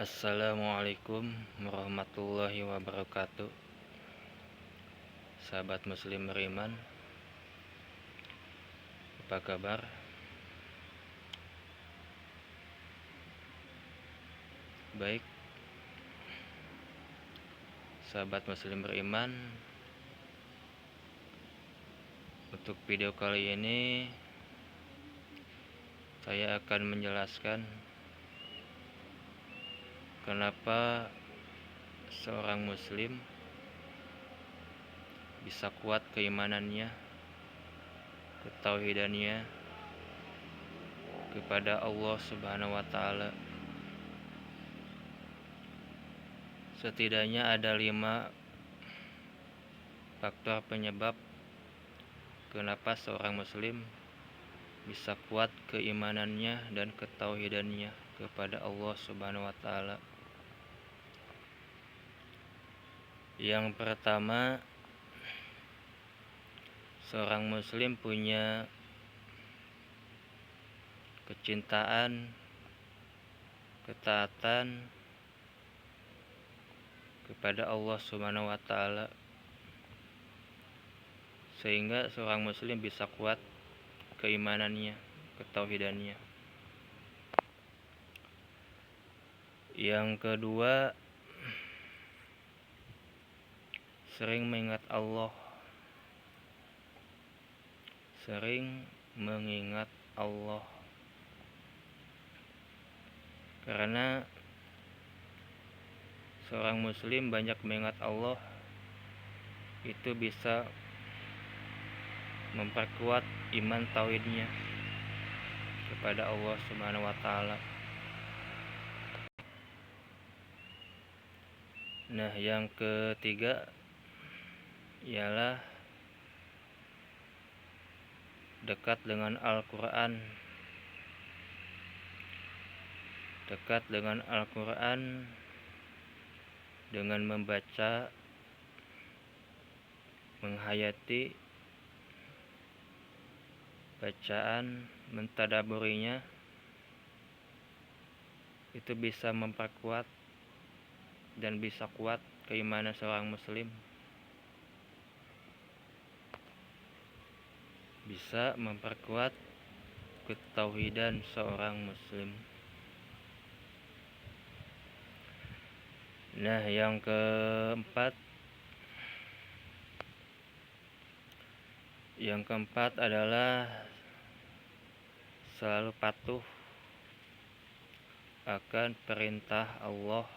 Assalamualaikum warahmatullahi wabarakatuh. Sahabat muslim beriman, apa kabar? Baik, sahabat muslim beriman, untuk video kali ini saya akan menjelaskan kenapa seorang muslim bisa kuat keimanannya, ketauhidannya kepada Allah Subhanahu wa taala. Setidaknya ada 5 faktor penyebab kenapa seorang muslim bisa kuat keimanannya dan ketauhidannya kepada Allah Subhanahu wa taala. Yang pertama, seorang muslim punya kecintaan, ketaatan kepada Allah Subhanahu wa taala, sehingga seorang muslim bisa kuat keimanannya, ketauhidannya. Yang kedua, sering mengingat Allah. Sering mengingat Allah. Karena seorang muslim banyak mengingat Allah, itu bisa memperkuat iman tauhidnya kepada Allah Subhanahu wa taala. Nah, yang ketiga ialah dekat dengan Al-Qur'an. Dekat dengan Al-Qur'an dengan membaca, menghayati bacaan, mentadaburinya, itu bisa memperkuat dan bisa kuat keimanan seorang muslim. Bisa memperkuat ketauhidan seorang muslim. Nah, yang keempat adalah selalu patuh akan perintah Allah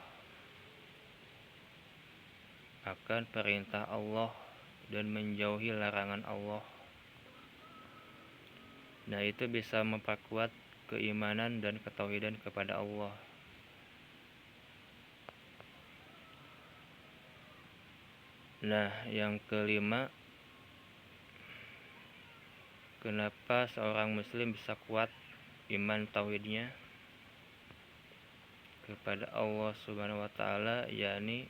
dan menjauhi larangan Allah. Nah, itu bisa memperkuat keimanan dan ketauhidan kepada Allah. Nah, yang kelima, kenapa seorang muslim bisa kuat iman tauhidnya kepada Allah Subhanahu wa taala, yakni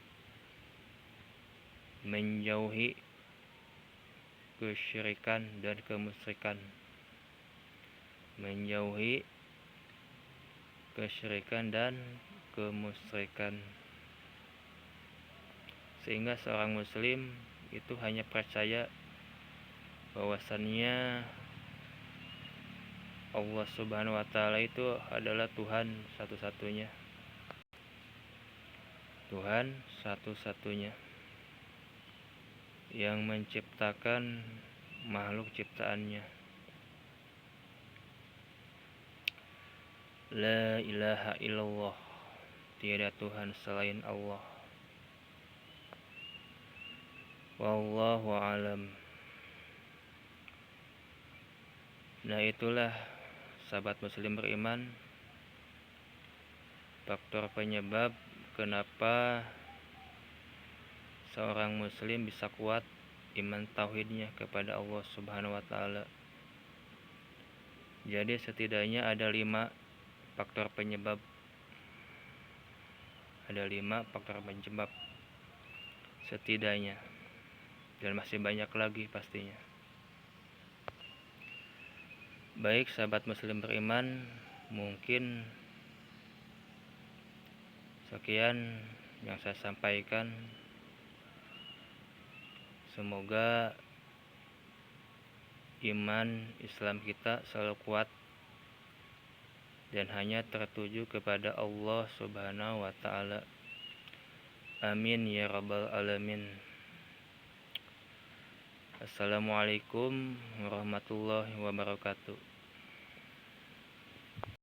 menjauhi kesyirikan dan kemusyrikan. Menjauhi kesyirikan dan kemusyrikan. Sehingga seorang muslim itu hanya percaya bahwasannya Allah Subhanahu wa taala itu adalah Tuhan satu-satunya. Tuhan satu-satunya yang menciptakan makhluk ciptaannya. La ilaha illallah, tiada Tuhan selain Allah. Wallahu alam. Nah, itulah sahabat muslim beriman, faktor penyebab kenapa seorang muslim bisa kuat iman tauhidnya kepada Allah Subhanahu wa taala. Jadi setidaknya ada 5 faktor penyebab. Ada 5 faktor penyebab setidaknya, dan masih banyak lagi pastinya. Baik sahabat muslim beriman, mungkin Sekian yang saya sampaikan. Semoga iman Islam kita selalu kuat dan hanya tertuju kepada Allah Subhanahu wa taala. Amin ya rabbal alamin. Assalamualaikum warahmatullahi wabarakatuh.